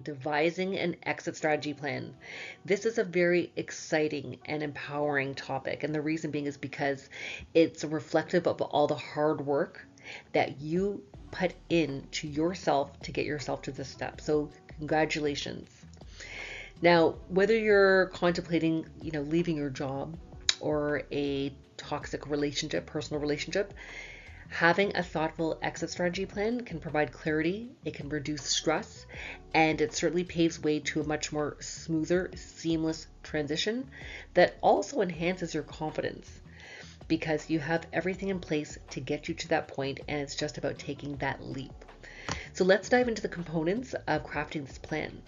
devising an exit strategy plan. This is a very exciting and empowering topic. And the reason being is because it's reflective of all the hard work that you put into yourself to get yourself to this step. So congratulations. Now, whether you're contemplating, leaving your job or a toxic relationship, personal relationship, having a thoughtful exit strategy plan can provide clarity, it can reduce stress, and it certainly paves way to a much more smoother, seamless transition that also enhances your confidence because you have everything in place to get you to that point, and it's just about taking that leap. So let's dive into the components of crafting this plan.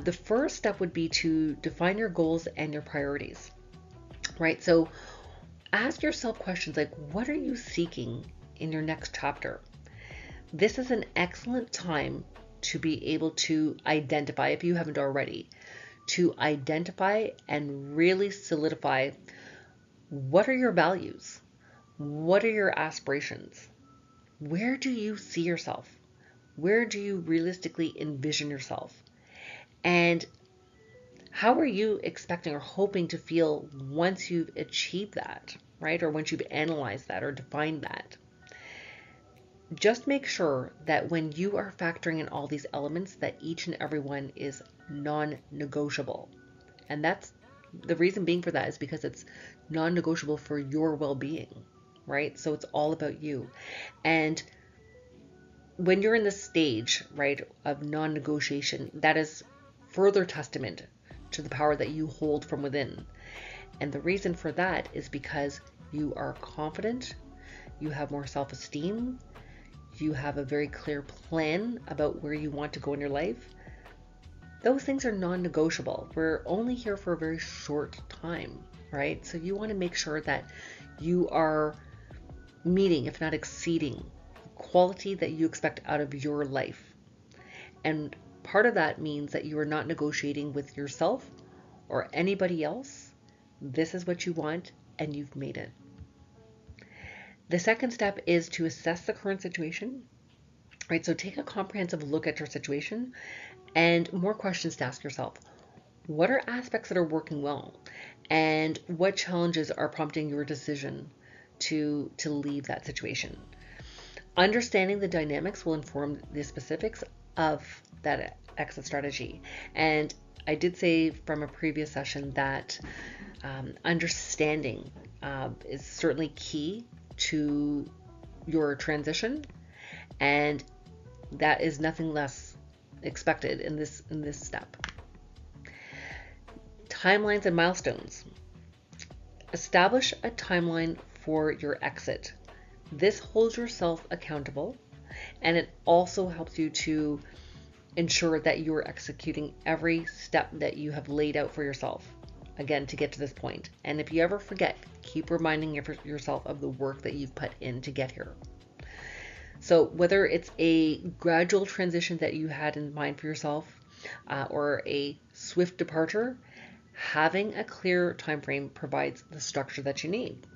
The first step would be to define your goals and your priorities, right? So ask yourself questions like, what are you seeking in your next chapter? This is an excellent time to be able to identify, if you haven't already, to identify and really solidify what are your values? What are your aspirations? Where do you see yourself? Where do you realistically envision yourself? And how are you expecting or hoping to feel once you've achieved that, right? Or once you've analyzed that or defined that? Just make sure that when you are factoring in all these elements, that each and every one is non-negotiable. And that's the reason being for that is because it's non-negotiable for your well-being, right? So it's all about you. And when you're in the stage, right, of non-negotiation, that is further testament to the power that you hold from within. And the reason for that is because you are confident, you have more self-esteem, you have a very clear plan about where you want to go in your life. Those things are non-negotiable. We're only here for a very short time, right? So you want to make sure that you are meeting, if not exceeding, quality that you expect out of your life. And part of that means that you are not negotiating with yourself or anybody else. This is what you want, and you've made it. The second step is to assess the current situation, right? So take a comprehensive look at your situation and more questions to ask yourself. What are aspects that are working well? And what challenges are prompting your decision to leave that situation? Understanding the dynamics will inform the specifics of that exit strategy. And I did say from a previous session that understanding is certainly key to your transition, and that is nothing less expected in this step. Timelines and milestones. Establish a timeline for your exit. This holds yourself accountable, and it also helps you to ensure that you're executing every step that you have laid out for yourself, again, to get to this point. And if you ever forget, keep reminding yourself of the work that you've put in to get here. So whether it's a gradual transition that you had in mind for yourself or a swift departure, having a clear time frame provides the structure that you need.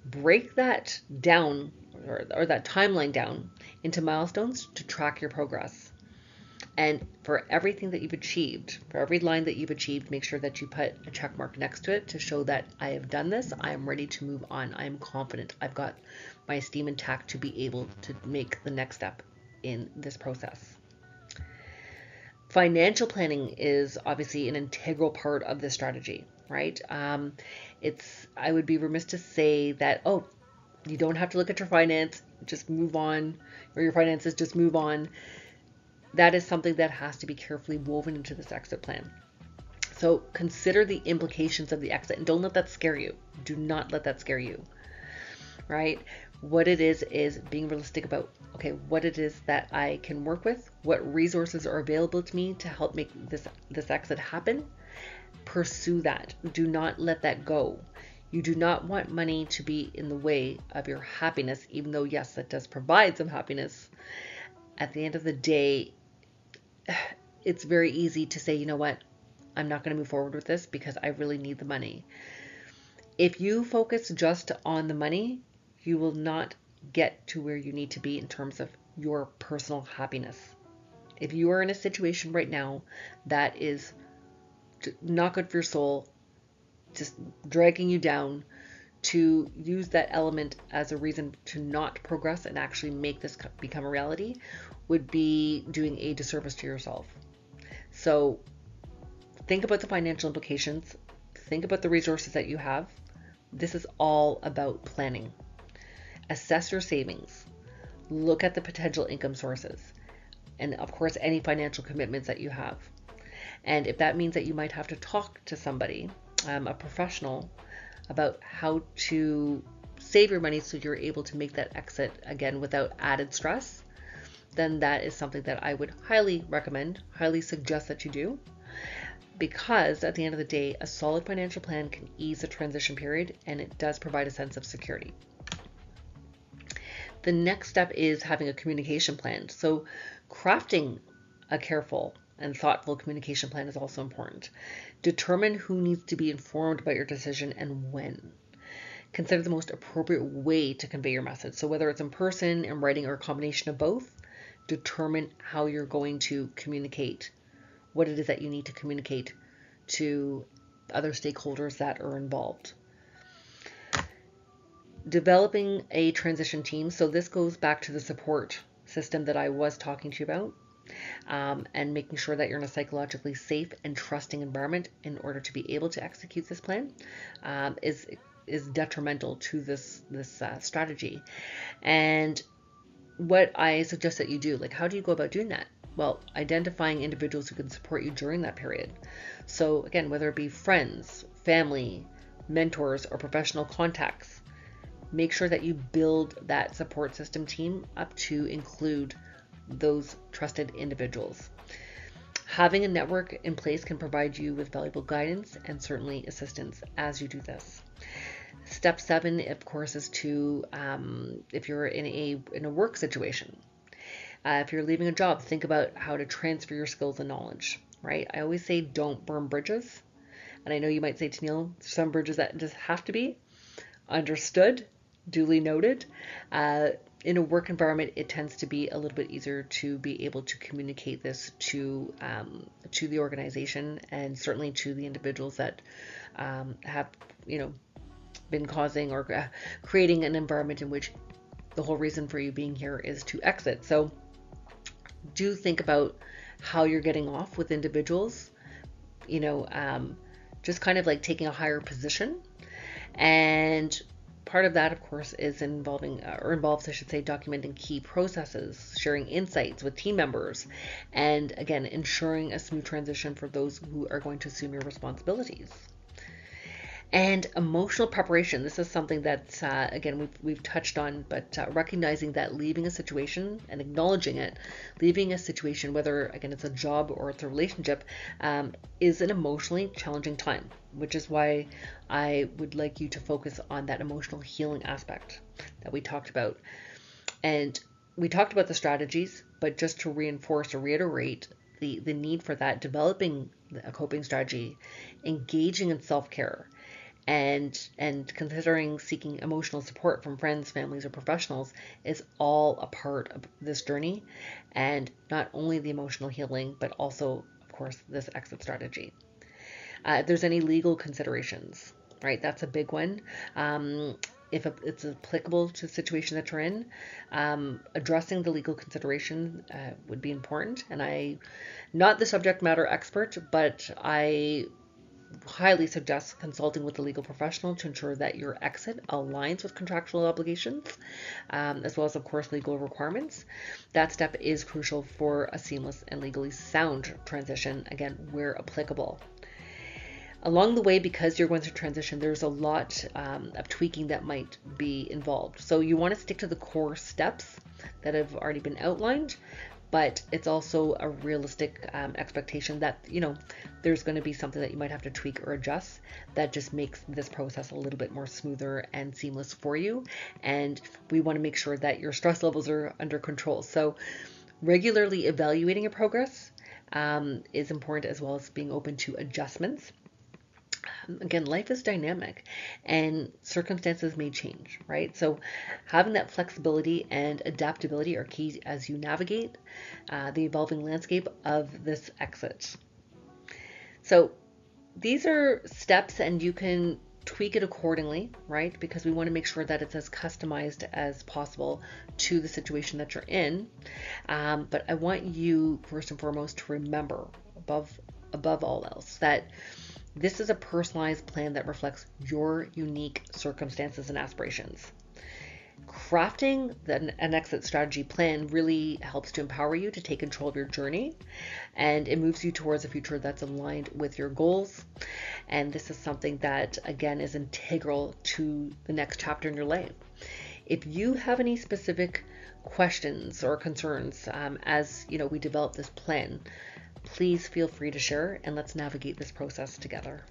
Break that down or that timeline down into milestones to track your progress. And for everything that you've achieved, for every line that you've achieved, make sure that you put a check mark next to it to show that I have done this, I am ready to move on, I am confident, I've got my esteem intact to be able to make the next step in this process. Financial planning is obviously an integral part of this strategy, right? I would be remiss to say that, oh, you don't have to look at your finance, just move on, or your finances, just move on. That is something that has to be carefully woven into this exit plan. So consider the implications of the exit and don't let that scare you. Do not let that scare you, right? What it is being realistic about, okay, what it is that I can work with, what resources are available to me to help make this exit happen. Pursue that. Do not let that go. You do not want money to be in the way of your happiness, even though, yes, that does provide some happiness. At the end of the day, it's very easy to say, you know what, I'm not going to move forward with this because I really need the money. If you focus just on the money, you will not get to where you need to be in terms of your personal happiness. If you are in a situation right now that is not good for your soul, just dragging you down, to use that element as a reason to not progress and actually make this become a reality would be doing a disservice to yourself. So think about the financial implications. Think about the resources that you have. This is all about planning. Assess your savings. Look at the potential income sources. And of course, any financial commitments that you have. And if that means that you might have to talk to somebody, a professional, about how to save your money so you're able to make that exit again without added stress, then that is something that I would highly recommend, highly suggest that you do. Because at the end of the day, a solid financial plan can ease the transition period, and it does provide a sense of security. The next step is having a communication plan. So crafting a careful and thoughtful communication plan is also important. Determine who needs to be informed about your decision and when. Consider the most appropriate way to convey your message. So whether it's in person, in writing, or a combination of both, determine how you're going to communicate, what it is that you need to communicate to other stakeholders that are involved. Developing a transition team. So this goes back to the support system that I was talking to you about. And making sure that you're in a psychologically safe and trusting environment in order to be able to execute this plan is detrimental to this strategy. And what I suggest that you do, like, how do you go about doing that? Well, identifying individuals who can support you during that period. So again, whether it be friends, family, mentors, or professional contacts, make sure that you build that support system team up to include those trusted individuals. Having a network in place can provide you with valuable guidance and certainly assistance as you do this. Step 7, of course, is to, if you're in a work situation, if you're leaving a job, think about how to transfer your skills and knowledge, right? I always say don't burn bridges. And I know you might say, Tennille, some bridges that just have to be. Understood, duly noted. In a work environment, it tends to be a little bit easier to be able to communicate this to the organization and certainly to the individuals that have, been causing or creating an environment in which the whole reason for you being here is to exit. So do think about how you're getting off with individuals, just kind of like taking a higher position. And part of that, of course, is involves, I should say, documenting key processes, sharing insights with team members, and again, ensuring a smooth transition for those who are going to assume your responsibilities. And emotional preparation. This is something that, again, we've touched on, but recognizing that leaving a situation and acknowledging it, leaving a situation, whether, again, it's a job or it's a relationship, is an emotionally challenging time, which is why I would like you to focus on that emotional healing aspect that we talked about. And we talked about the strategies, but just to reinforce or reiterate the need for that, developing a coping strategy, engaging in self-care, and considering seeking emotional support from friends, families, or professionals is all a part of this journey, and not only the emotional healing, but also, of course, this exit strategy. If there's any legal considerations, right, that's a big one. If it's applicable to the situation that you're in, addressing the legal consideration would be important. And I'm not the subject matter expert, but I highly suggest consulting with a legal professional to ensure that your exit aligns with contractual obligations, as well as, of course, legal requirements. That step is crucial for a seamless and legally sound transition, again, where applicable. Along the way, because you're going through transition, there's a lot of tweaking that might be involved. So you want to stick to the core steps that have already been outlined, but it's also a realistic expectation that, there's going to be something that you might have to tweak or adjust that just makes this process a little bit more smoother and seamless for you. And we want to make sure that your stress levels are under control. So regularly evaluating your progress is important, as well as being open to adjustments. again, life is dynamic and circumstances may change, right? So having that flexibility and adaptability are key as you navigate the evolving landscape of this exit. So these are steps and you can tweak it accordingly, right? Because we want to make sure that it's as customized as possible to the situation that you're in. But I want you first and foremost to remember above all else that this is a personalized plan that reflects your unique circumstances and aspirations. Crafting an exit strategy plan really helps to empower you to take control of your journey, and it moves you towards a future that's aligned with your goals. And this is something that, again, is integral to the next chapter in your life. If you have any specific questions or concerns as we develop this plan, please feel free to share and let's navigate this process together.